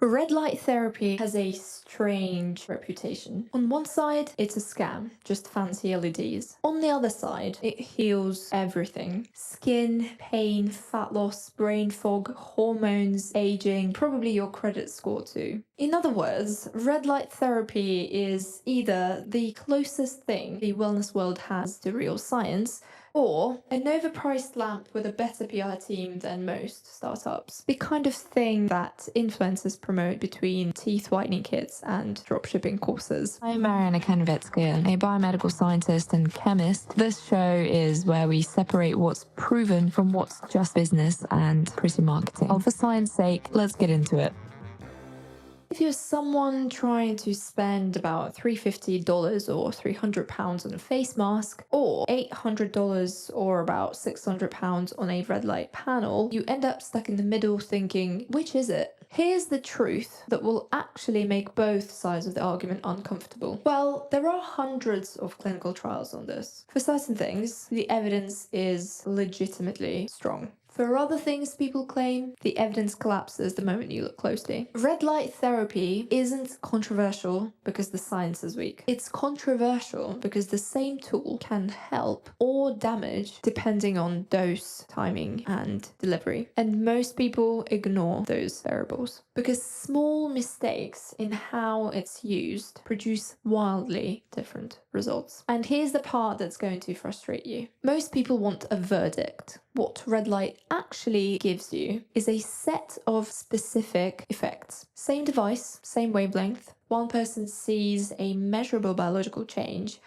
Red light therapy has a strange reputation. On one side, it's a scam, just fancy LEDs. On the other side, it heals everything. Skin, pain, fat loss, brain fog, hormones, aging, probably your credit score too. In other words, red light therapy is either the closest thing the wellness world has to real science, or an overpriced lamp with a better PR team than most startups. The kind of thing that influencers promote between teeth whitening kits and dropshipping courses. I'm Mariana Kenvetsky, a biomedical scientist and chemist. This show is where we separate what's proven from what's just business and pretty marketing. Well, for science sake, let's get into it. If you're someone trying to spend about $350 or £300 on a face mask, or $800 or about £600 on a red light panel, you end up stuck in the middle thinking, which is it? Here's the truth that will actually make both sides of the argument uncomfortable. Well, there are hundreds of clinical trials on this. For certain things, the evidence is legitimately strong. For other things people claim, the evidence collapses the moment you look closely. Red light therapy isn't controversial because the science is weak. It's controversial because the same tool can help or damage depending on dose, timing, and delivery. And most people ignore those variables because small mistakes in how it's used produce wildly different results. And here's the part that's going to frustrate you. Most people want a verdict. What red light actually gives you is a set of specific effects. Same device, same wavelength. One person sees a measurable biological change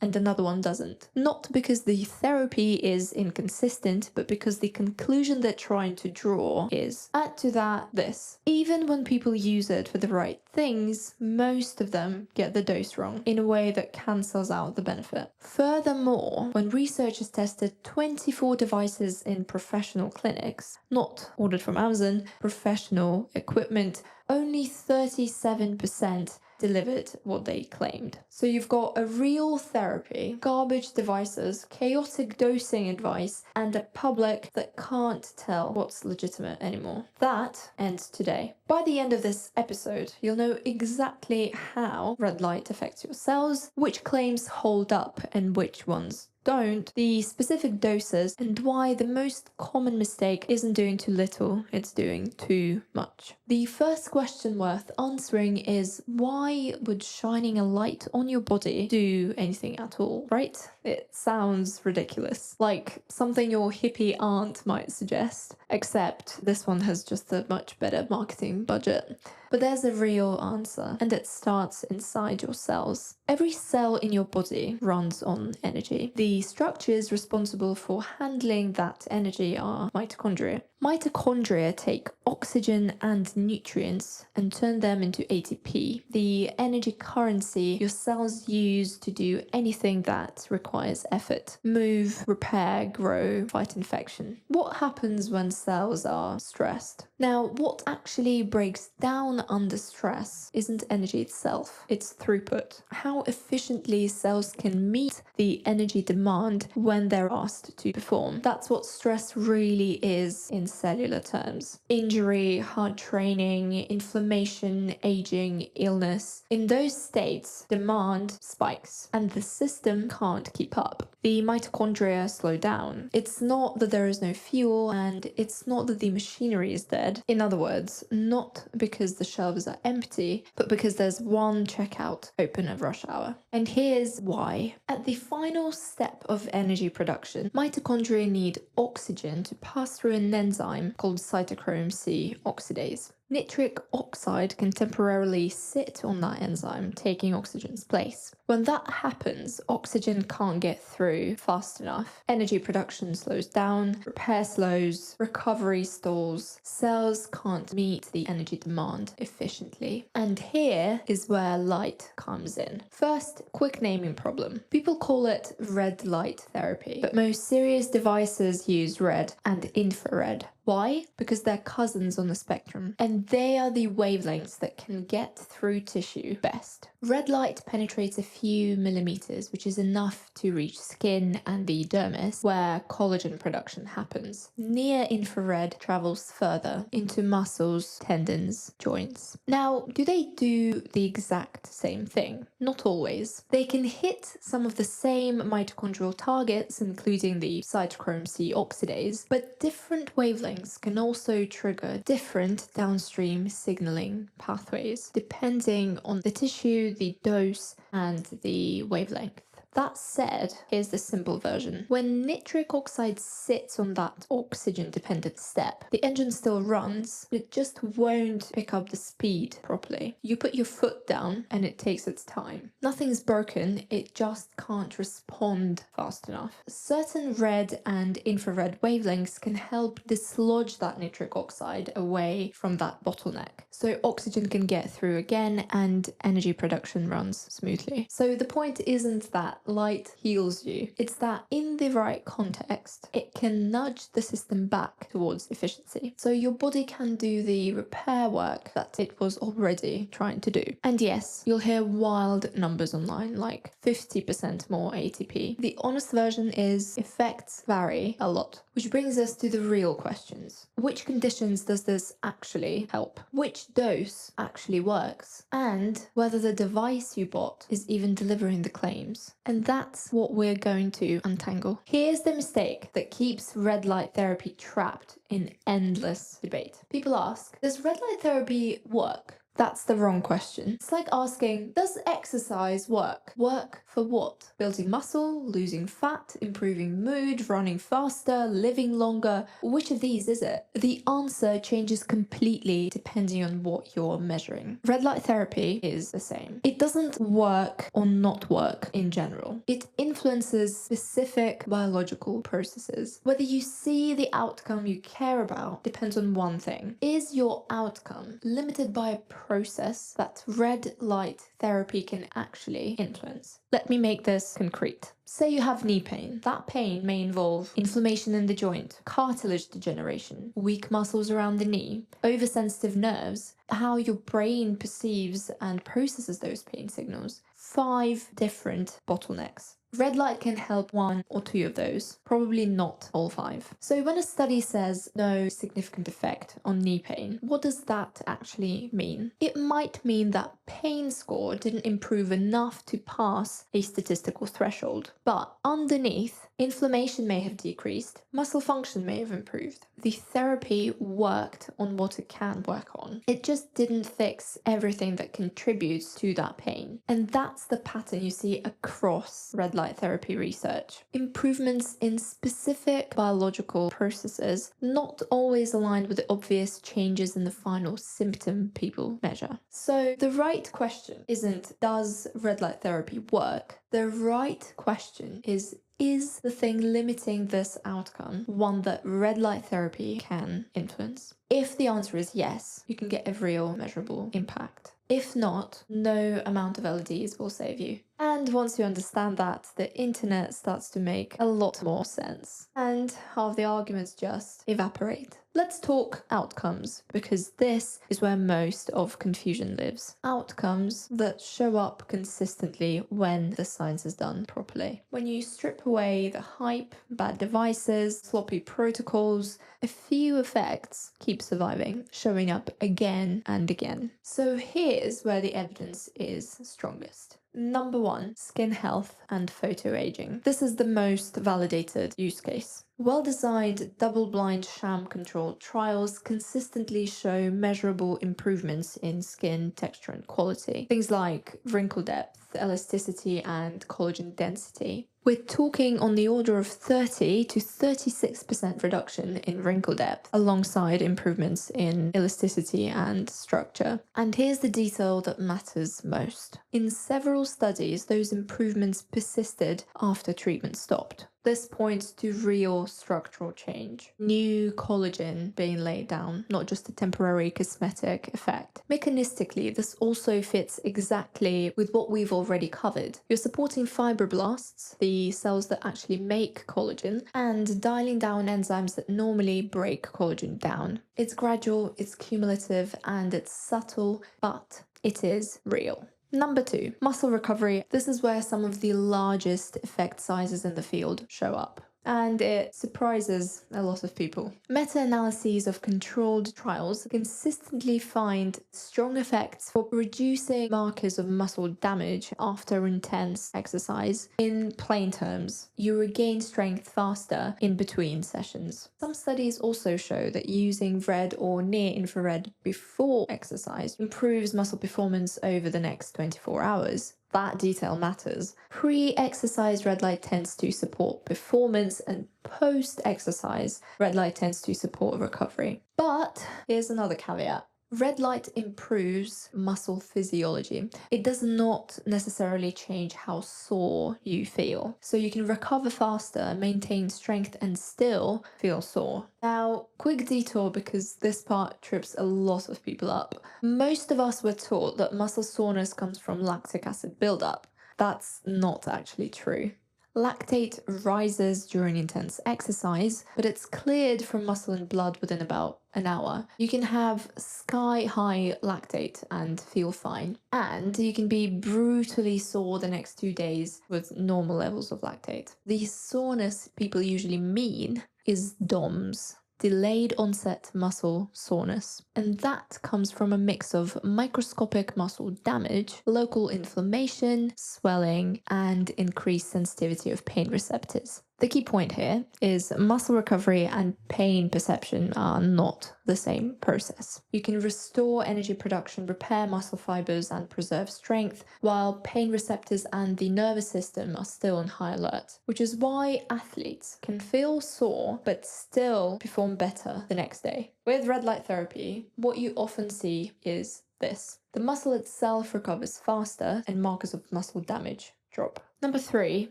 and another one doesn't. Not because the therapy is inconsistent, but because the conclusion they're trying to draw is. Add to that this. Even when people use it for the right things, most of them get the dose wrong in a way that cancels out the benefit. Furthermore, when researchers tested 24 devices in professional clinics, not ordered from Amazon, professional equipment, only 37% delivered what they claimed. So you've got a real therapy, garbage devices, chaotic dosing advice, and a public that can't tell what's legitimate anymore. That ends today. By the end of this episode, you'll know exactly how red light affects your cells, which claims hold up and which ones don't, the specific doses, and why the most common mistake isn't doing too little, it's doing too much. The first question worth answering is, why would shining a light on your body do anything at all, right? It sounds ridiculous, like something your hippie aunt might suggest, except this one has just a much better marketing budget. But there's a real answer, and it starts inside your cells. Every cell in your body runs on energy. The structures responsible for handling that energy are mitochondria. Mitochondria take oxygen and nutrients and turn them into ATP, the energy currency your cells use to do anything that requires effort. Move, repair, grow, fight infection. What happens when cells are stressed? Now, what actually breaks down under stress isn't energy itself, it's throughput. How efficiently cells can meet the energy demand when they're asked to perform. That's what stress really is in cellular terms. Injury, hard training, inflammation, aging, illness. In those states, demand spikes and the system can't keep up. The mitochondria slow down. It's not that there is no fuel, and it's not that the machinery is dead. In other words, not because the shelves are empty, but because there's one checkout open at rush hour. And here's why. At the final step of energy production, mitochondria need oxygen to pass through an enzyme called cytochrome C oxidase. Nitric oxide can temporarily sit on that enzyme, taking oxygen's place. When that happens, oxygen can't get through fast enough. Energy production slows down, repair slows, recovery stalls. Cells can't meet the energy demand efficiently. And here is where light comes in. First, quick naming problem. People call it red light therapy, but most serious devices use red and infrared. Why? Because they're cousins on the spectrum, and they are the wavelengths that can get through tissue best. Red light penetrates a few few millimeters, which is enough to reach skin and the dermis, where collagen production happens. Near infrared travels further into muscles, tendons, joints. Now, do they do the exact same thing? Not always. They can hit some of the same mitochondrial targets, including the cytochrome C oxidase, but different wavelengths can also trigger different downstream signaling pathways, depending on the tissue, the dose, and the wavelength. That said, here's the simple version. When nitric oxide sits on that oxygen-dependent step, the engine still runs, it just won't pick up the speed properly. You put your foot down and it takes its time. Nothing's broken, it just can't respond fast enough. Certain red and infrared wavelengths can help dislodge that nitric oxide away from that bottleneck, so oxygen can get through again and energy production runs smoothly. So the point isn't that light heals you, it's that in the right context, it can nudge the system back towards efficiency. So your body can do the repair work that it was already trying to do. And yes, you'll hear wild numbers online, like 50% more ATP. The honest version is effects vary a lot, which brings us to the real questions. Which conditions does this actually help? Which dose actually works? And whether the device you bought is even delivering the claims. And that's what we're going to untangle. Here's the mistake that keeps red light therapy trapped in endless debate. People ask, does red light therapy work? That's the wrong question. It's like asking, does exercise work? Work for what? Building muscle, losing fat, improving mood, running faster, living longer? Which of these is it? The answer changes completely depending on what you're measuring. Red light therapy is the same. It doesn't work or not work in general. It influences specific biological processes. Whether you see the outcome you care about depends on one thing. Is your outcome limited by a process that red light therapy can actually influence? Let me make this concrete. Say you have knee pain. That pain may involve inflammation in the joint, cartilage degeneration, weak muscles around the knee, oversensitive nerves, how your brain perceives and processes those pain signals. 5 different bottlenecks. Red light can help 1 or 2 of those, probably not all 5. So when a study says no significant effect on knee pain, what does that actually mean? It might mean that pain score didn't improve enough to pass a statistical threshold, but underneath, inflammation may have decreased, muscle function may have improved. The therapy worked on what it can work on. It just didn't fix everything that contributes to that pain. And that's the pattern you see across red light therapy research. Improvements in specific biological processes, not always aligned with the obvious changes in the final symptom people measure. So the right question isn't, does red light therapy work? The right question is the thing limiting this outcome one that red light therapy can influence? If the answer is yes, you can get a real measurable impact. If not, no amount of LEDs will save you. And once you understand that, the internet starts to make a lot more sense. And half the arguments just evaporate. Let's talk outcomes, because this is where most of confusion lives. Outcomes that show up consistently when the science is done properly. When you strip away the hype, bad devices, sloppy protocols, a few effects keep surviving, showing up again and again. So here's where the evidence is strongest. Number 1, skin health and photoaging. This is the most validated use case. Well-designed, double-blind, sham-controlled trials consistently show measurable improvements in skin texture and quality. Things like wrinkle depth, elasticity, and collagen density. We're talking on the order of 30 to 36% reduction in wrinkle depth, alongside improvements in elasticity and structure. And here's the detail that matters most. In several studies, those improvements persisted after treatment stopped. This points to real structural change. New collagen being laid down, not just a temporary cosmetic effect. Mechanistically, this also fits exactly with what we've already covered. You're supporting fibroblasts, the cells that actually make collagen, and dialing down enzymes that normally break collagen down. It's gradual, it's cumulative, and it's subtle, but it is real. Number 2, muscle recovery. This is where some of the largest effect sizes in the field show up. And it surprises a lot of people. Meta-analyses of controlled trials consistently find strong effects for reducing markers of muscle damage after intense exercise. In plain terms, you regain strength faster in between sessions. Some studies also show that using red or near infrared before exercise improves muscle performance over the next 24 hours. That detail matters. Pre-exercise red light tends to support performance, and post-exercise red light tends to support recovery. But here's another caveat. Red light improves muscle physiology. It does not necessarily change how sore you feel. So you can recover faster, maintain strength, and still feel sore. Now, quick detour because this part trips a lot of people up. Most of us were taught that muscle soreness comes from lactic acid buildup. That's not actually true. Lactate rises during intense exercise, but it's cleared from muscle and blood within about an hour. You can have sky-high lactate and feel fine, and you can be brutally sore the next 2 days with normal levels of lactate. The soreness people usually mean is DOMS, delayed onset muscle soreness, and that comes from a mix of microscopic muscle damage, local inflammation, swelling, and increased sensitivity of pain receptors. The key point here is muscle recovery and pain perception are not the same process. You can restore energy production, repair muscle fibers, and preserve strength, while pain receptors and the nervous system are still on high alert, which is why athletes can feel sore but still perform better the next day. With red light therapy, what you often see is this. The muscle itself recovers faster and markers of muscle damage drop. Number 3,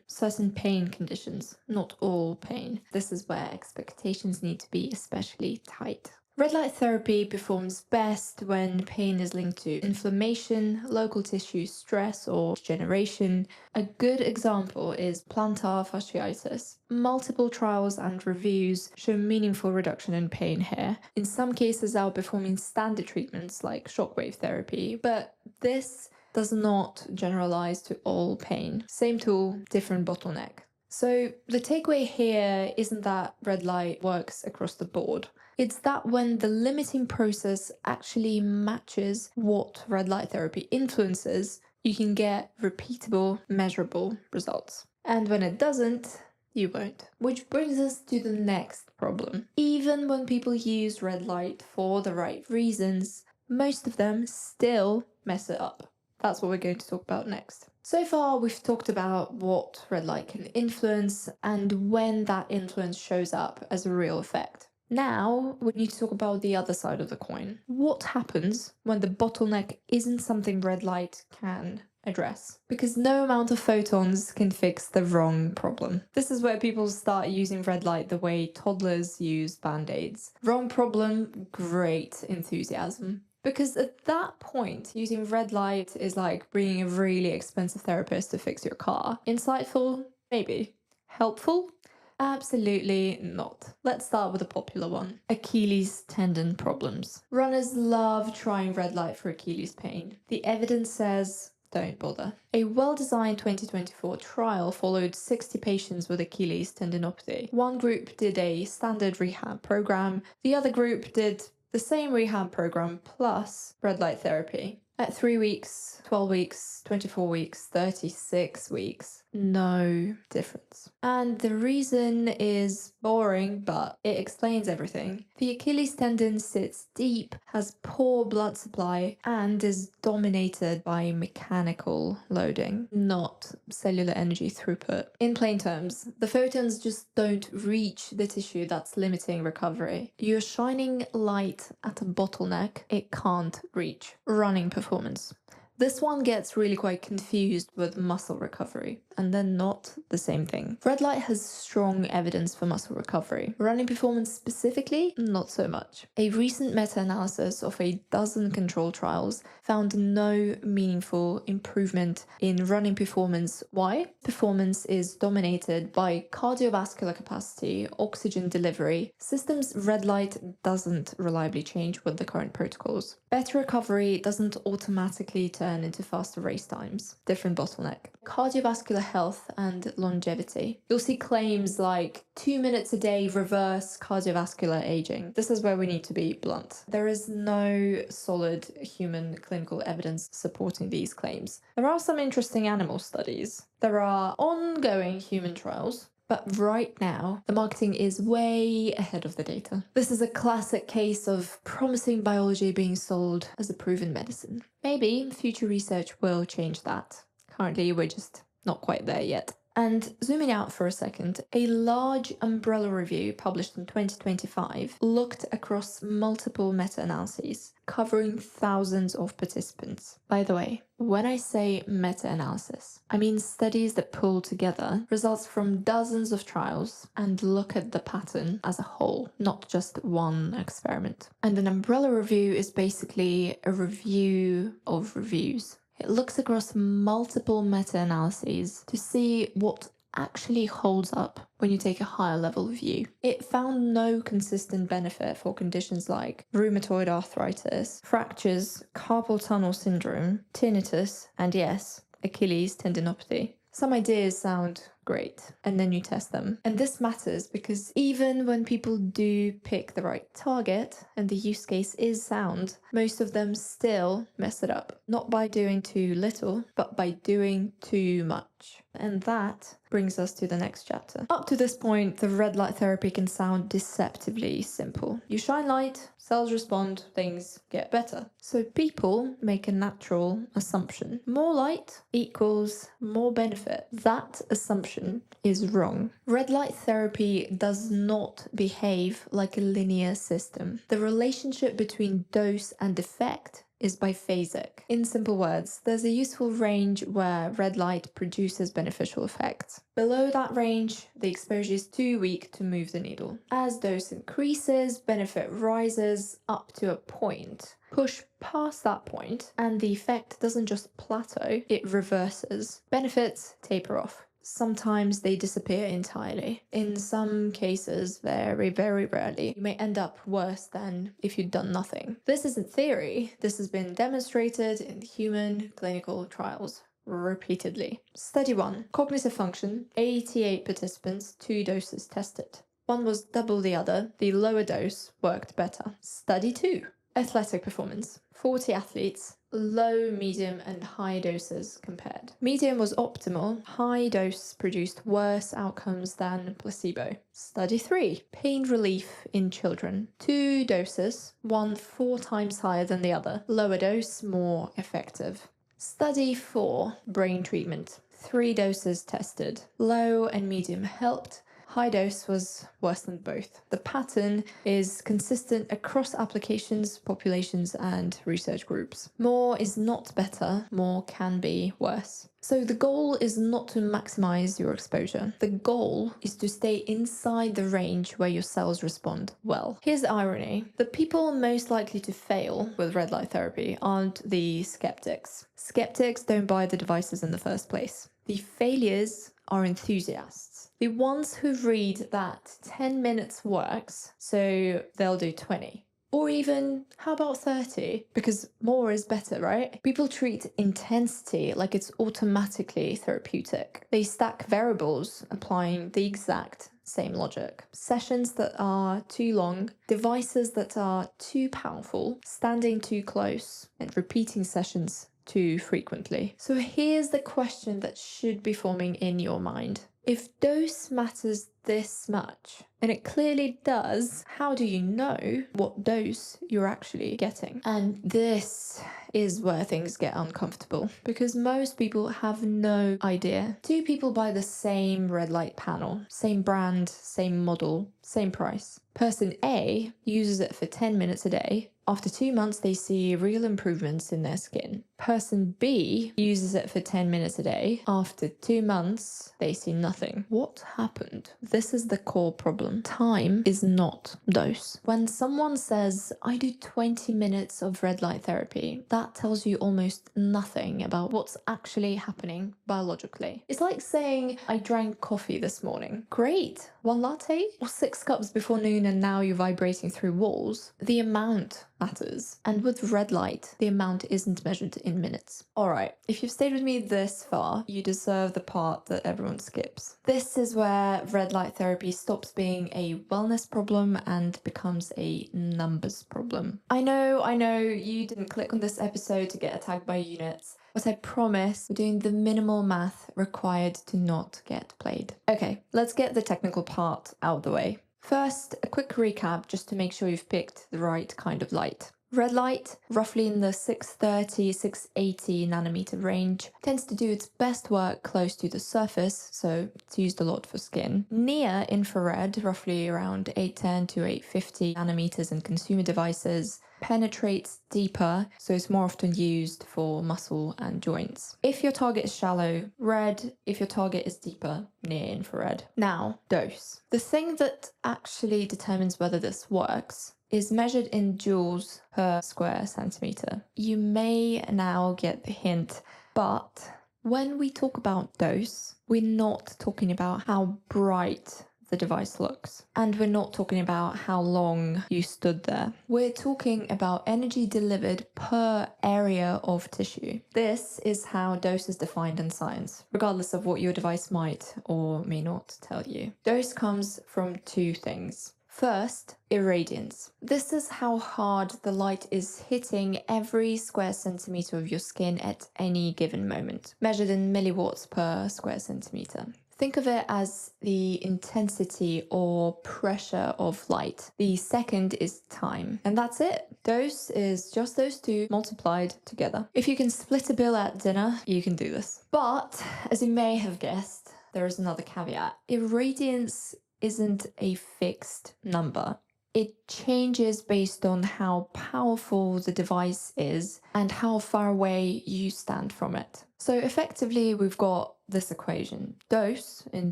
certain pain conditions, not all pain. This is where expectations need to be especially tight. Red light therapy performs best when pain is linked to inflammation, local tissue stress, or degeneration. A good example is plantar fasciitis. Multiple trials and reviews show meaningful reduction in pain here, in some cases outperforming standard treatments like shockwave therapy, but this does not generalize to all pain. Same tool, different bottleneck. So the takeaway here isn't that red light works across the board. It's that when the limiting process actually matches what red light therapy influences, you can get repeatable, measurable results. And when it doesn't, you won't. Which brings us to the next problem. Even when people use red light for the right reasons, most of them still mess it up. That's what we're going to talk about next. So far, we've talked about what red light can influence and when that influence shows up as a real effect. Now, we need to talk about the other side of the coin. What happens when the bottleneck isn't something red light can address? Because no amount of photons can fix the wrong problem. This is where people start using red light the way toddlers use band-aids. Wrong problem, great enthusiasm. Because at that point, using red light is like bringing a really expensive therapist to fix your car. Insightful? Maybe. Helpful? Absolutely not. Let's start with a popular one. Achilles tendon problems. Runners love trying red light for Achilles pain. The evidence says don't bother. A well-designed 2024 trial followed 60 patients with Achilles tendinopathy. One group did a standard rehab program. The other group did the same rehab program plus red light therapy. At 3 weeks, 12 weeks, 24 weeks, 36 weeks, no difference. And the reason is boring, but it explains everything. The Achilles tendon sits deep, has poor blood supply, and is dominated by mechanical loading, not cellular energy throughput. In plain terms, the photons just don't reach the tissue that's limiting recovery. You're shining light at a bottleneck it can't reach. Running performance. This one gets really quite confused with muscle recovery, and they're not the same thing. Red light has strong evidence for muscle recovery. Running performance specifically, not so much. A recent meta-analysis of a dozen control trials found no meaningful improvement in running performance. Why? Performance is dominated by cardiovascular capacity, oxygen delivery. Systems red light doesn't reliably change with the current protocols. Better recovery doesn't automatically turn turn into faster race times. Different bottleneck. Cardiovascular health and longevity. You'll see claims like 2 minutes a day reverse cardiovascular aging. This is where we need to be blunt. There is no solid human clinical evidence supporting these claims. There are some interesting animal studies. There are ongoing human trials. But right now, the marketing is way ahead of the data. This is a classic case of promising biology being sold as a proven medicine. Maybe future research will change that. Currently, we're just not quite there yet. And zooming out for a second, a large umbrella review published in 2025 looked across multiple meta-analyses, covering thousands of participants. By the way, when I say meta-analysis, I mean studies that pull together results from dozens of trials and look at the pattern as a whole, not just one experiment. And an umbrella review is basically a review of reviews. It looks across multiple meta-analyses to see what actually holds up when you take a higher level view. It found no consistent benefit for conditions like rheumatoid arthritis, fractures, carpal tunnel syndrome, tinnitus, and yes, Achilles tendinopathy. Some ideas sound great, and then you test them. And this matters because even when people do pick the right target and the use case is sound, most of them still mess it up. Not by doing too little, but by doing too much. And that brings us to the next chapter. Up to this point, the red light therapy can sound deceptively simple. You shine light, cells respond, things get better. So people make a natural assumption. More light equals more benefit. That assumption is wrong. Red light therapy does not behave like a linear system. The relationship between dose and effect is biphasic. In simple words, there's a useful range where red light produces beneficial effects. Below that range, the exposure is too weak to move the needle. As dose increases, benefit rises up to a point. Push past that point, and the effect doesn't just plateau, it reverses. Benefits taper off. Sometimes they disappear entirely. In some cases, very, very rarely, you may end up worse than if you'd done nothing. This isn't theory. This has been demonstrated in human clinical trials repeatedly. Study 1. Cognitive function. 88 participants, 2 doses tested. One was double the other. The lower dose worked better. Study 2. Athletic performance. 40 athletes, low, medium, and high doses compared. Medium was optimal, high dose produced worse outcomes than placebo. Study 3. Pain relief in children. 2 doses, one 4 times higher than the other. Lower dose, more effective. Study 4. Brain treatment. 3 doses tested. Low and medium helped. High dose was worse than both. The pattern is consistent across applications, populations, and research groups. More is not better, more can be worse. So the goal is not to maximize your exposure. The goal is to stay inside the range where your cells respond well. Here's the irony. The people most likely to fail with red light therapy aren't the skeptics. Skeptics don't buy the devices in the first place. The failures are enthusiasts. The ones who read that 10 minutes works, so they'll do 20. Or even, how about 30? Because more is better, right? People treat intensity like it's automatically therapeutic. They stack variables, applying the exact same logic. Sessions that are too long, devices that are too powerful, standing too close, and repeating sessions too frequently. So here's the question that should be forming in your mind. If dose matters this much, and it clearly does, how do you know what dose you're actually getting? And this is where things get uncomfortable, because most people have no idea. 2 people buy the same red light panel, same brand, same model, same price. Person A uses it for 10 minutes a day. After 2 months, they see real improvements in their skin. Person B uses it for 10 minutes a day. After 2 months, they see nothing. What happened? This is the core problem. Time is not dose. When someone says, I do 20 minutes of red light therapy, that tells you almost nothing about what's actually happening biologically. It's like saying, I drank coffee this morning. Great. 1 latte? Or 6 cups before noon and now you're vibrating through walls? The amount matters. And with red light, the amount isn't measured in minutes. Alright, if you've stayed with me this far, you deserve the part that everyone skips. This is where red light therapy stops being a wellness problem and becomes a numbers problem. I know, you didn't click on this episode to get attacked by units, but I promise we're doing the minimal math required to not get played. Okay, let's get the technical part out of the way. First, a quick recap just to make sure you've picked the right kind of light. Red light, roughly in the 630, 680 nanometer range, tends to do its best work close to the surface, so it's used a lot for skin. Near infrared, roughly around 810 to 850 nanometers in consumer devices, penetrates deeper, so it's more often used for muscle and joints. If your target is shallow, red. If your target is deeper, near infrared. Now, dose. The thing that actually determines whether this works is measured in joules per square centimeter. You may now get the hint, but when we talk about dose, we're not talking about how bright the device looks. And we're not talking about how long you stood there. We're talking about energy delivered per area of tissue. This is how dose is defined in science, regardless of what your device might or may not tell you. Dose comes from two things. First, irradiance. This is how hard the light is hitting every square centimeter of your skin at any given moment, measured in milliwatts per square centimeter. Think of it as the intensity or pressure of light. The second is time. And that's it. Dose is just those two multiplied together. If you can split a bill at dinner, you can do this. But, as you may have guessed, there is another caveat. Irradiance isn't a fixed number. It changes based on how powerful the device is and how far away you stand from it. So effectively, we've got this equation. Dose in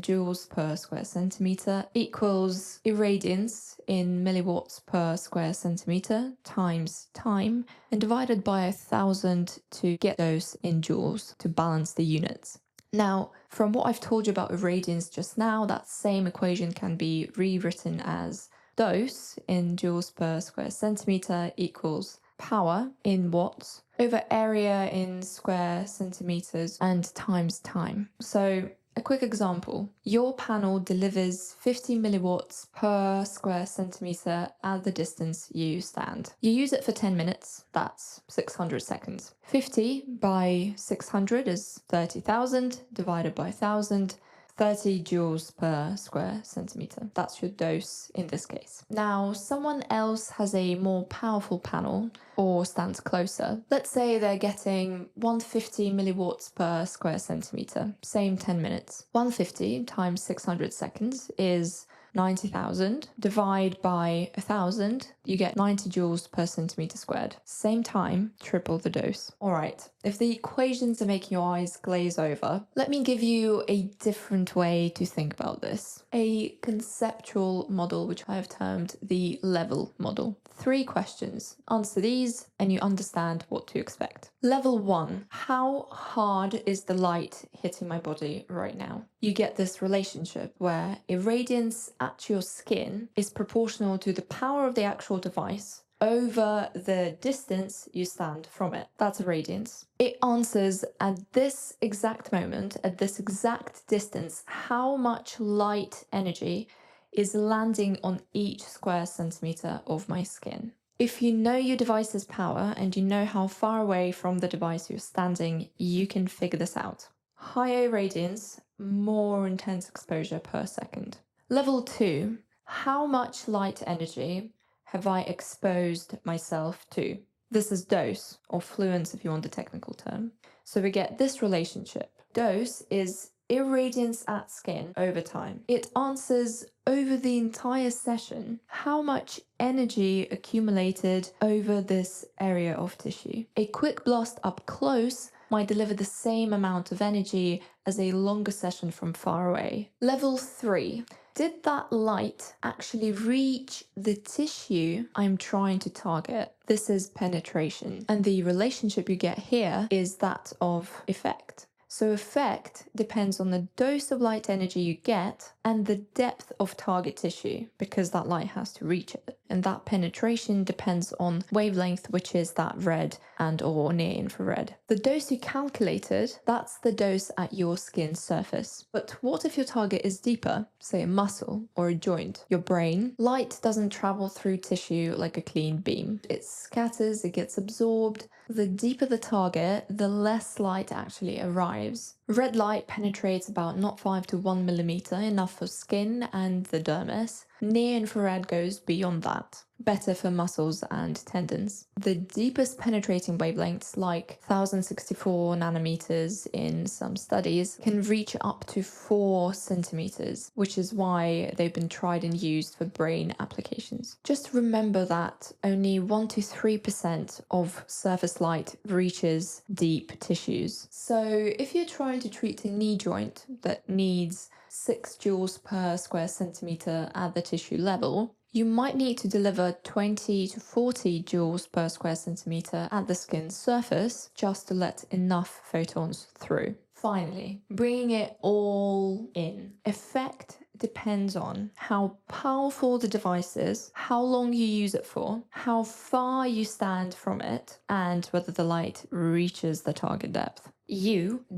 joules per square centimeter equals irradiance in milliwatts per square centimeter times time and divided by 1,000 to get dose in joules to balance the units. Now, from what I've told you about irradiance just now, that same equation can be rewritten as dose in joules per square centimeter equals power in watts over area in square centimeters and times time. So a quick example, your panel delivers 50 milliwatts per square centimeter at the distance you stand. You use it for 10 minutes, that's 600 seconds. 50 by 600 is 30,000 divided by 1,000. 30 joules per square centimeter. That's your dose in this case. Now, someone else has a more powerful panel or stands closer. Let's say they're getting 150 milliwatts per square centimeter, same 10 minutes. 150 times 600 seconds is 90,000. Divide by 1,000, you get 90 joules per centimeter squared. Same time, triple the dose. All right, if the equations are making your eyes glaze over, let me give you a different way to think about this. A conceptual model, which I have termed the level model. 3 questions. Answer these and you understand what to expect. Level 1. How hard is the light hitting my body right now? You get this relationship where irradiance at your skin is proportional to the power of the actual device over the distance you stand from it. That's irradiance. It answers at this exact moment, at this exact distance, how much light energy is landing on each square centimeter of my skin. If you know your device's power and you know how far away from the device you're standing, you can figure this out. Higher irradiance, more intense exposure per second. Level 2, how much light energy have I exposed myself to? This is dose, or fluence if you want the technical term. So we get this relationship. Dose is irradiance at skin over time. It answers over the entire session how much energy accumulated over this area of tissue. A quick blast up close might deliver the same amount of energy as a longer session from far away. Level 3. Did that light actually reach the tissue I'm trying to target? This is penetration. And the relationship you get here is that of effect. So effect depends on the dose of light energy you get and the depth of target tissue, because that light has to reach it. and that penetration depends on wavelength, which is that red and or near infrared. The dose you calculated, that's the dose at your skin surface. But what if your target is deeper, say a muscle or a joint, your brain? Light doesn't travel through tissue like a clean beam. It scatters, it gets absorbed. The deeper the target, the less light actually arrives. Red light penetrates about 0.5 to 1 millimeter, enough for skin and the dermis. Near infrared goes beyond that, better for muscles and tendons. The deepest penetrating wavelengths, like 1064 nanometers in some studies, can reach up to 4 centimeters, which is why they've been tried and used for brain applications. Just remember that only 1 to 3% of surface light reaches deep tissues. So if you're trying to treat a knee joint that needs 6 joules per square centimeter at the tissue level, you might need to deliver 20 to 40 joules per square centimeter at the skin surface just to let enough photons through. Finally, bringing it all in. Effect depends on how powerful the device is, how long you use it for, how far you stand from it, and whether the light reaches the target depth.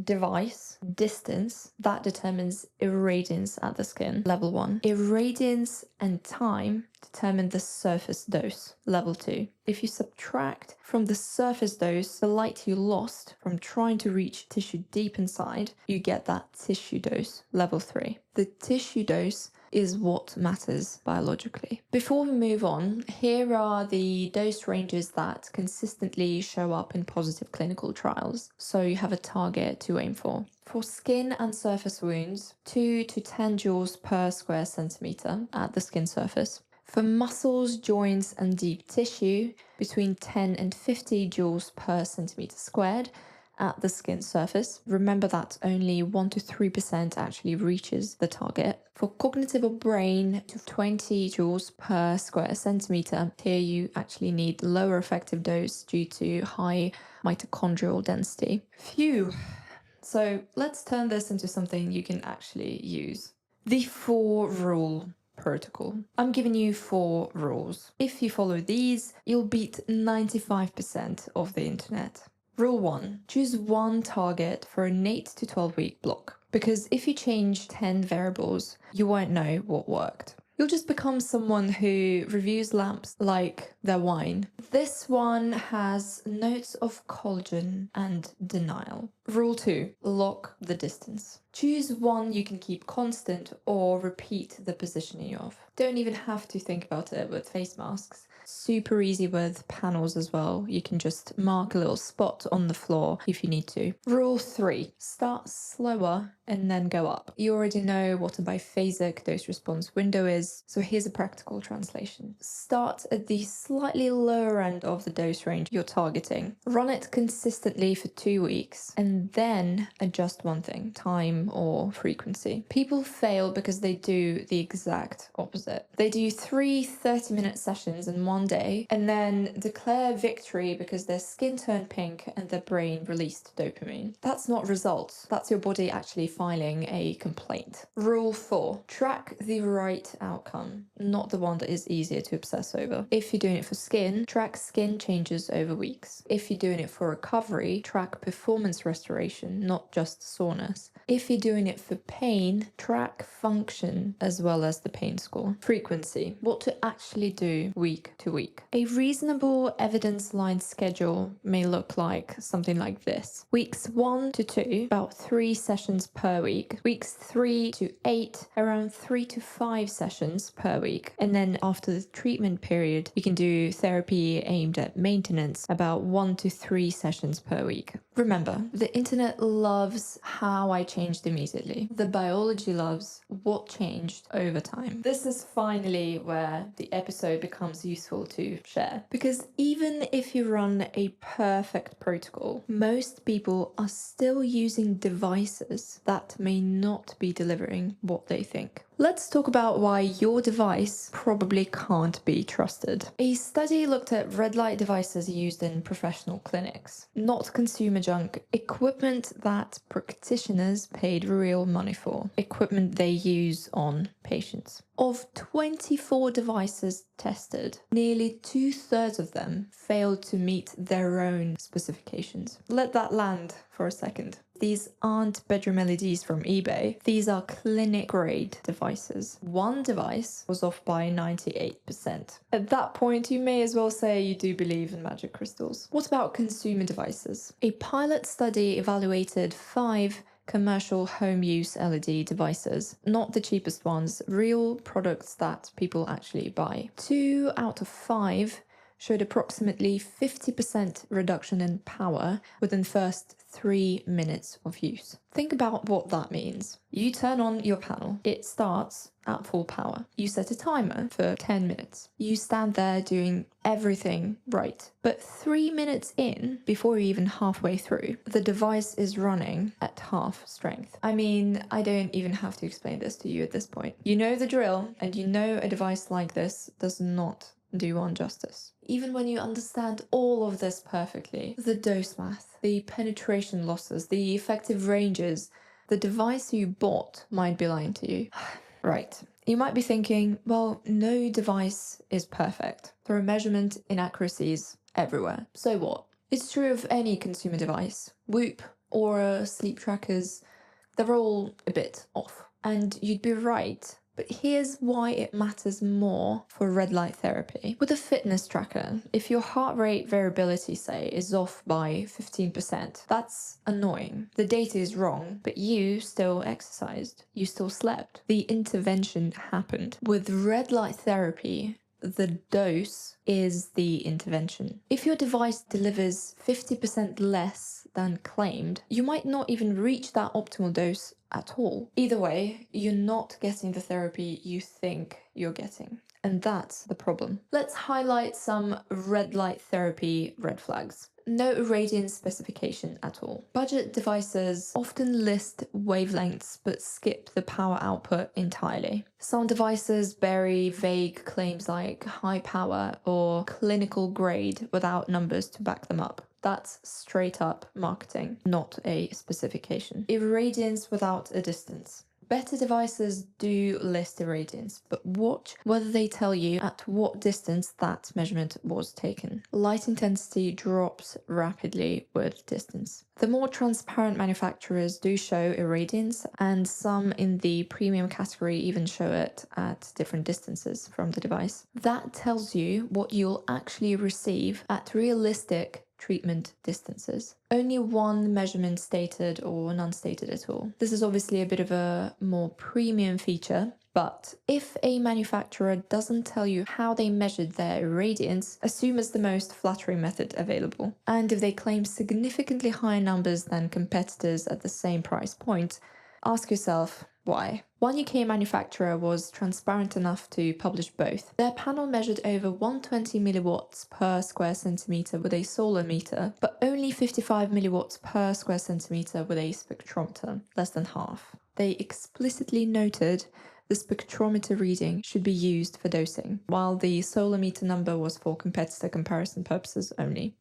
Device, distance, that determines irradiance at the skin, level 1. Irradiance and time determine the surface dose, level 2. If you subtract from the surface dose the light you lost from trying to reach tissue deep inside, you get that tissue dose, level 3. The tissue dose is what matters biologically. Before we move on, here are the dose ranges that consistently show up in positive clinical trials, so you have a target to aim for. For skin and surface wounds, 2 to 10 joules per square centimeter at the skin surface. For muscles, joints, and deep tissue, between 10 and 50 joules per centimeter squared at the skin surface. Remember that only 1 to 3% actually reaches the target. For cognitive or brain, to 20 joules per square centimeter. Here you actually need lower effective dose due to high mitochondrial density. Phew. So let's turn this into something you can actually use. The 4-rule protocol. I'm giving you 4 rules. If you follow these, you'll beat 95% of the internet. Rule 1. Choose one target for an 8 to 12 week block. Because if you change 10 variables, you won't know what worked. You'll just become someone who reviews lamps like their wine. This one has notes of collagen and denial. Rule 2. Lock the distance. Choose one you can keep constant or repeat the positioning of. Don't even have to think about it with face masks. Super easy with panels as well. You can just mark a little spot on the floor if you need to. Rule 3. Start slower and then go up. You already know what a biphasic dose response window is, so here's a practical translation. Start at the slightly lower end of the dose range you're targeting. Run it consistently for 2 weeks and then adjust one thing, time or frequency. People fail because they do the exact opposite. They do 3 30-minute sessions in one day and then declare victory because their skin turned pink and their brain released dopamine. That's not results. That's your body actually filing a complaint. Rule 4. Track the right outcome, not the one that is easier to obsess over. If you're doing it for skin, track skin changes over weeks. If you're doing it for recovery, track performance restoration, not just soreness. If you're doing it for pain, track function as well as the pain score. Frequency, what to actually do week to week. A reasonable evidence-aligned schedule may look like something like this. Weeks 1 to 2, about 3 sessions per week. Weeks 3 to 8, around 3 to 5 sessions per week. And then after the treatment period, you can do therapy aimed at maintenance, about 1 to 3 sessions per week. Remember, the internet loves how I changed immediately. The biology loves what changed over time. This is finally where the episode becomes useful to share. Because even if you run a perfect protocol, most people are still using devices that may not be delivering what they think. Let's talk about why your device probably can't be trusted. A study looked at red light devices used in professional clinics, not consumer junk, equipment that practitioners paid real money for, equipment they use on patients. Of 24 devices tested, nearly 2/3 of them failed to meet their own specifications. Let that land for a second. These aren't bedroom LEDs from eBay. These are clinic-grade devices. One device was off by 98%. At that point, you may as well say you do believe in magic crystals. What about consumer devices? A pilot study evaluated 5 commercial home use LED devices, not the cheapest ones, real products that people actually buy. 2 out of 5 showed approximately 50% reduction in power within the first 3 minutes of use. Think about what that means. You turn on your panel, it starts at full power. You set a timer for 10 minutes. You stand there doing everything right. But 3 minutes in, before you're even halfway through, the device is running at half strength. I mean, I don't even have to explain this to you at this point. You know the drill, and you know a device like this does not do one justice. Even when you understand all of this perfectly, the dose math, the penetration losses, the effective ranges, the device you bought might be lying to you. Right. You might be thinking, well, no device is perfect. There are measurement inaccuracies everywhere. So what? It's true of any consumer device. Whoop, Aura, sleep trackers, they're all a bit off. And you'd be right. But here's why it matters more for red light therapy. With a fitness tracker, if your heart rate variability, say, is off by 15%, that's annoying. The data is wrong, but you still exercised. You still slept. The intervention happened. With red light therapy, the dose is the intervention. If your device delivers 50% less than claimed, you might not even reach that optimal dose at all. Either way, you're not getting the therapy you think you're getting. And that's the problem. Let's highlight some red light therapy red flags. No irradiance specification at all. Budget devices often list wavelengths but skip the power output entirely. Some devices bury vague claims like high power or clinical grade without numbers to back them up. That's straight up marketing, not a specification. Irradiance without a distance. Better devices do list irradiance, but watch whether they tell you at what distance that measurement was taken. Light intensity drops rapidly with distance. The more transparent manufacturers do show irradiance, and some in the premium category even show it at different distances from the device. That tells you what you'll actually receive at realistic treatment distances. Only one measurement stated or non-stated at all. This is obviously a bit of a more premium feature, but if a manufacturer doesn't tell you how they measured their irradiance, assume it's the most flattering method available. And if they claim significantly higher numbers than competitors at the same price point, ask yourself, why? One UK manufacturer was transparent enough to publish both. Their panel measured over 120 milliwatts per square centimeter with a solar meter, but only 55 milliwatts per square centimeter with a spectrometer, less than half. They explicitly noted the spectrometer reading should be used for dosing, while the solar meter number was for competitor comparison purposes only.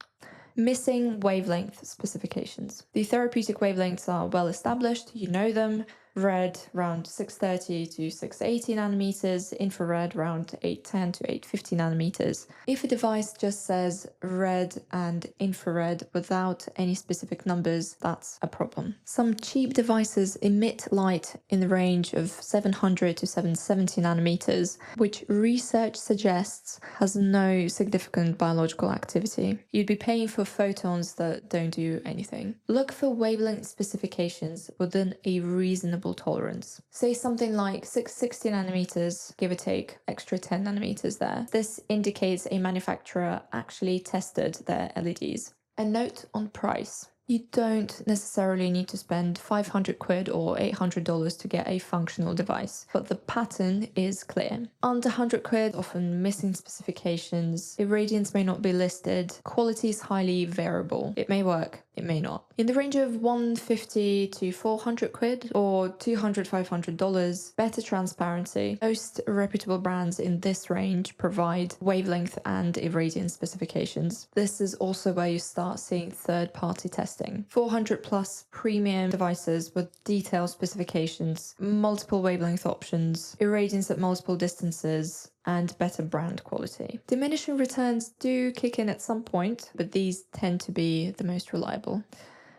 Missing wavelength specifications. The therapeutic wavelengths are well established, you know them. Red around 630 to 680 nanometers, infrared around 810 to 850 nanometers. If a device just says red and infrared without any specific numbers, that's a problem. Some cheap devices emit light in the range of 700 to 770 nanometers, which research suggests has no significant biological activity. You'd be paying for photons that don't do anything. Look for wavelength specifications within a reasonable tolerance. Say something like 660 nanometers, give or take, extra 10 nanometers there. This indicates a manufacturer actually tested their LEDs. A note on price. You don't necessarily need to spend 500 quid or $800 to get a functional device, but the pattern is clear. Under 100 quid, often missing specifications, irradiance may not be listed, quality is highly variable. It may work, it may not. In the range of 150 to 400 quid or $200, $500, better transparency. Most reputable brands in this range provide wavelength and irradiance specifications. This is also where you start seeing third-party testing. 400 plus premium devices with detailed specifications, multiple wavelength options, irradiance at multiple distances, and better brand quality. Diminishing returns do kick in at some point, but these tend to be the most reliable.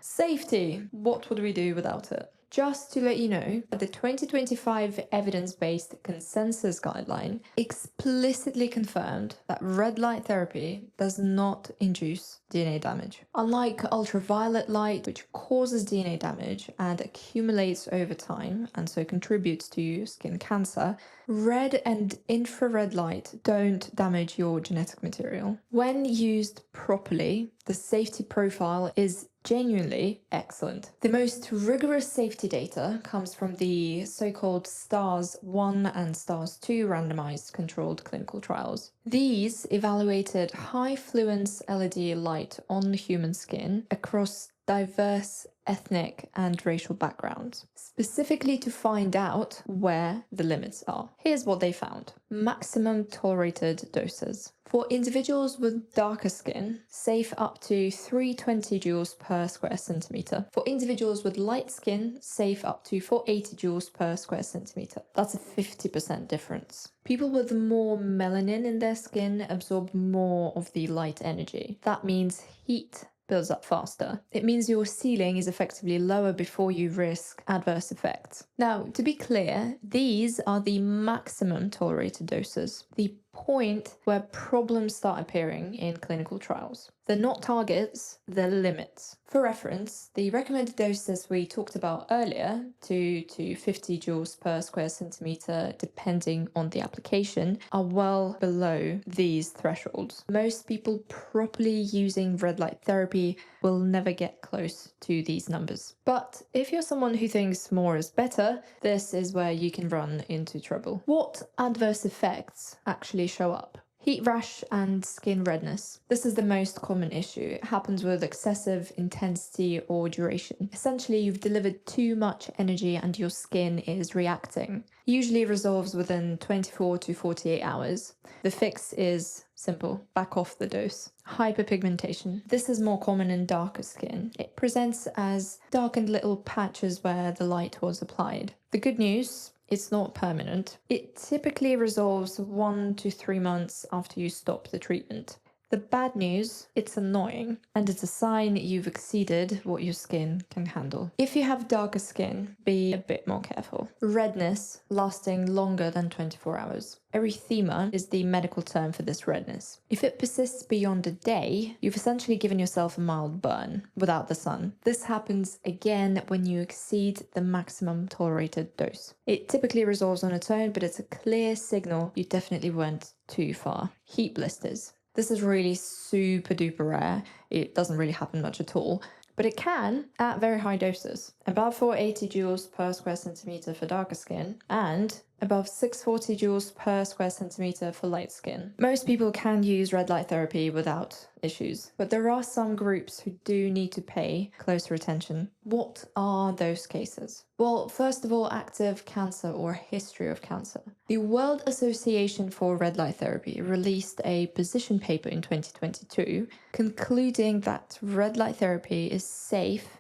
Safety. What would we do without it? Just to let you know, the 2025 evidence-based consensus guideline explicitly confirmed that red light therapy does not induce DNA damage. Unlike ultraviolet light, which causes DNA damage and accumulates over time and so contributes to skin cancer, red and infrared light don't damage your genetic material. When used properly, the safety profile is genuinely excellent. The most rigorous safety data comes from the so-called STARS 1 and STARS 2 randomized controlled clinical trials. These evaluated high-fluence LED light on human skin across diverse ethnic and racial backgrounds, specifically to find out where the limits are. Here's what they found. Maximum tolerated doses. For individuals with darker skin, safe up to 320 joules per square centimeter. For individuals with light skin, safe up to 480 joules per square centimeter. That's a 50% difference. People with more melanin in their skin absorb more of the light energy. That means heat builds up faster. It means your ceiling is effectively lower before you risk adverse effects. Now, to be clear, these are the maximum tolerated doses, the point where problems start appearing in clinical trials. They're not targets, they're limits. For reference, the recommended doses we talked about earlier, 2 to 50 joules per square centimeter, depending on the application, are well below these thresholds. Most people properly using red light therapy will never get close to these numbers. But if you're someone who thinks more is better, this is where you can run into trouble. What adverse effects actually show up? Heat rash and skin redness. This is the most common issue. It happens with excessive intensity or duration. Essentially, you've delivered too much energy and your skin is reacting. Usually resolves within 24 to 48 hours. The fix is simple. Back off the dose. Hyperpigmentation. This is more common in darker skin. It presents as darkened little patches where the light was applied. The good news, it's not permanent. It typically resolves 1 to 3 months after you stop the treatment. The bad news, it's annoying, and it's a sign you've exceeded what your skin can handle. If you have darker skin, be a bit more careful. Redness lasting longer than 24 hours. Erythema is the medical term for this redness. If it persists beyond a day, you've essentially given yourself a mild burn without the sun. This happens again when you exceed the maximum tolerated dose. It typically resolves on its own, but it's a clear signal you definitely went too far. Heat blisters. This is really super duper rare. It doesn't really happen much at all, but it can at very high doses. Above 480 joules per square centimeter for darker skin and above 640 joules per square centimeter for light skin. Most people can use red light therapy without issues, but there are some groups who do need to pay closer attention. What are those cases? Well, first of all, active cancer or history of cancer. The World Association for Red Light Therapy released a position paper in 2022 concluding that red light therapy is safe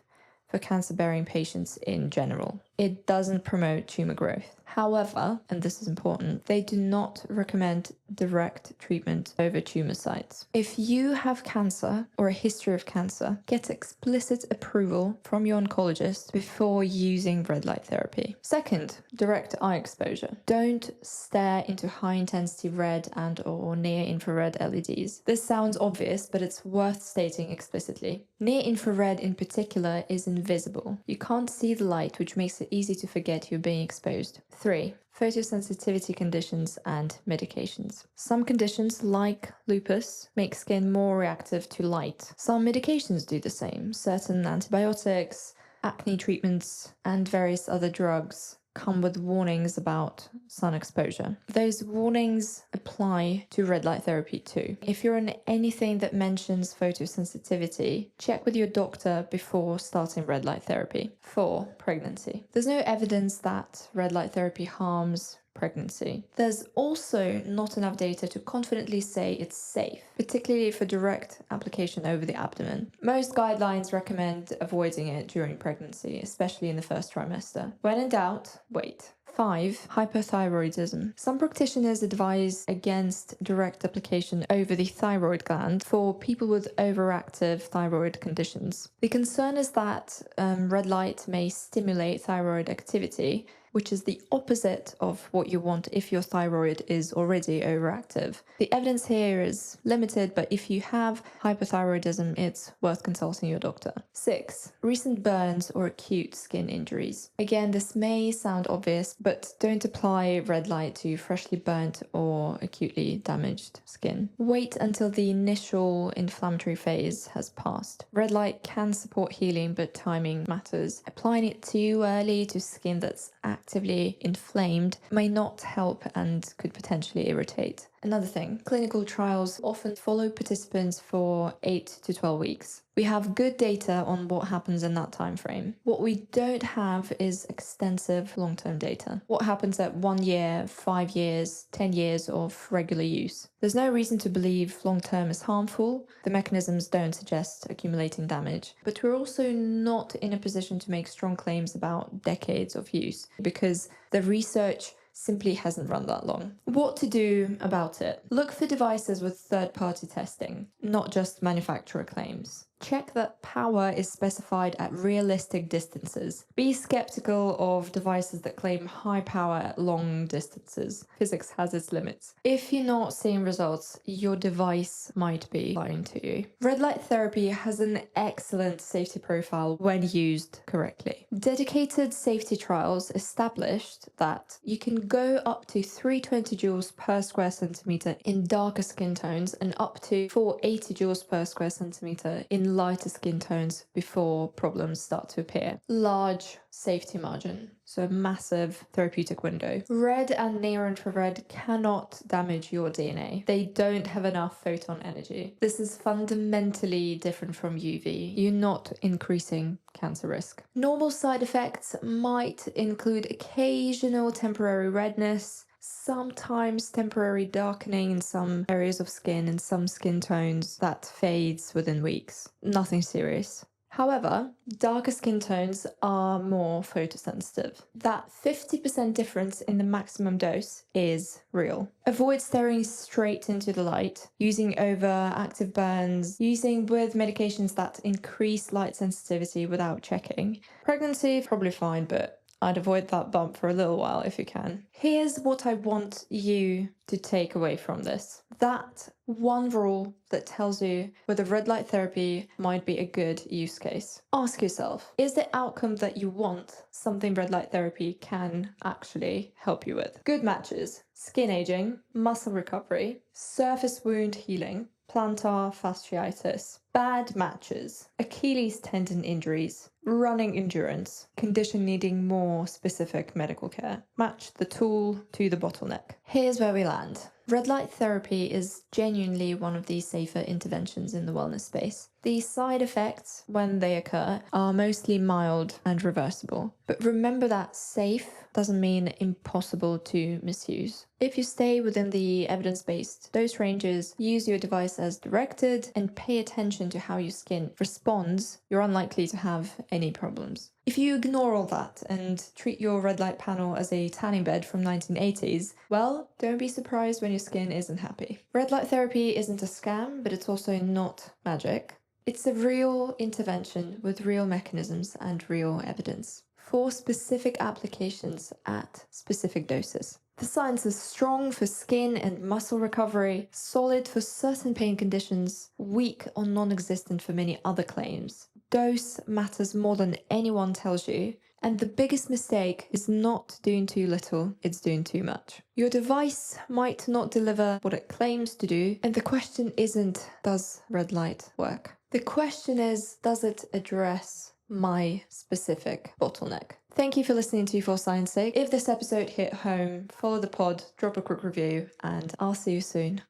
for cancer-bearing patients in general. It doesn't promote tumor growth. However, and this is important, they do not recommend direct treatment over tumor sites. If you have cancer or a history of cancer, get explicit approval from your oncologist before using red light therapy. Second, direct eye exposure. Don't stare into high-intensity red and/or near-infrared LEDs. This sounds obvious, but it's worth stating explicitly. Near-infrared in particular is invisible. You can't see the light, which makes it easy to forget you're being exposed. 3. Photosensitivity conditions and medications. Some conditions, like lupus, make skin more reactive to light. Some medications do the same. Certain antibiotics, acne treatments, and various other drugs come with warnings about sun exposure. Those warnings apply to red light therapy too. If you're on anything that mentions photosensitivity, check with your doctor before starting red light therapy. 4. Pregnancy. There's no evidence that red light therapy harms pregnancy. There's also not enough data to confidently say it's safe, particularly for direct application over the abdomen. Most guidelines recommend avoiding it during pregnancy, especially in the first trimester. When in doubt, wait. 5. Hypothyroidism. Some practitioners advise against direct application over the thyroid gland for people with overactive thyroid conditions. The concern is that red light may stimulate thyroid activity, which is the opposite of what you want if your thyroid is already overactive. The evidence here is limited, but if you have hypothyroidism, it's worth consulting your doctor. 6. Recent burns or acute skin injuries. Again, this may sound obvious, but don't apply red light to freshly burnt or acutely damaged skin. Wait until the initial inflammatory phase has passed. Red light can support healing, but timing matters. Applying it too early to skin that's actively inflamed may not help and could potentially irritate. Another thing, clinical trials often follow participants for 8 to 12 weeks. We have good data on what happens in that time frame. What we don't have is extensive long-term data. What happens at 1 year, 5 years, 10 years of regular use? There's no reason to believe long-term is harmful. The mechanisms don't suggest accumulating damage. But we're also not in a position to make strong claims about decades of use because the research simply hasn't run that long. What to do about it? Look for devices with third-party testing, not just manufacturer claims. Check that power is specified at realistic distances. Be skeptical of devices that claim high power at long distances. Physics has its limits. If you're not seeing results, your device might be lying to you. Red light therapy has an excellent safety profile when used correctly. Dedicated safety trials established that you can go up to 320 joules per square centimeter in darker skin tones and up to 480 joules per square centimeter in lighter skin tones before problems start to appear. Large safety margin, so a massive therapeutic window. Red and near infrared cannot damage your DNA. They don't have enough photon energy. This is fundamentally different from UV. You're not increasing cancer risk. Normal side effects might include occasional temporary redness, sometimes temporary darkening in some areas of skin and some skin tones that fades within weeks. Nothing serious. However, darker skin tones are more photosensitive. That 50% difference in the maximum dose is real. Avoid staring straight into the light, using overactive burns, using with medications that increase light sensitivity without checking. Pregnancy, probably fine, but I'd avoid that bump for a little while if you can. Here's what I want you to take away from this. That one rule that tells you whether red light therapy might be a good use case. Ask yourself, is the outcome that you want something red light therapy can actually help you with? Good matches: skin aging, muscle recovery, surface wound healing, plantar fasciitis. Bad matches: Achilles tendon injuries, running endurance, condition needing more specific medical care. Match the tool to the bottleneck. Here's where we land. Red light therapy is genuinely one of the safer interventions in the wellness space. The side effects, when they occur, are mostly mild and reversible. But remember that safe doesn't mean impossible to misuse. If you stay within the evidence-based dose ranges, use your device as directed, and pay attention to how your skin responds, you're unlikely to have any problems. If you ignore all that and treat your red light panel as a tanning bed from 1980s, well, don't be surprised when your skin isn't happy. Red light therapy isn't a scam, but it's also not magic. It's a real intervention with real mechanisms and real evidence for specific applications at specific doses. The science is strong for skin and muscle recovery, solid for certain pain conditions, weak or non-existent for many other claims. Dose matters more than anyone tells you, and the biggest mistake is not doing too little, it's doing too much. Your device might not deliver what it claims to do, and the question isn't, does red light work? The question is, does it address my specific bottleneck? Thank you for listening to For Science Sake. If this episode hit home, follow the pod, drop a quick review, and I'll see you soon.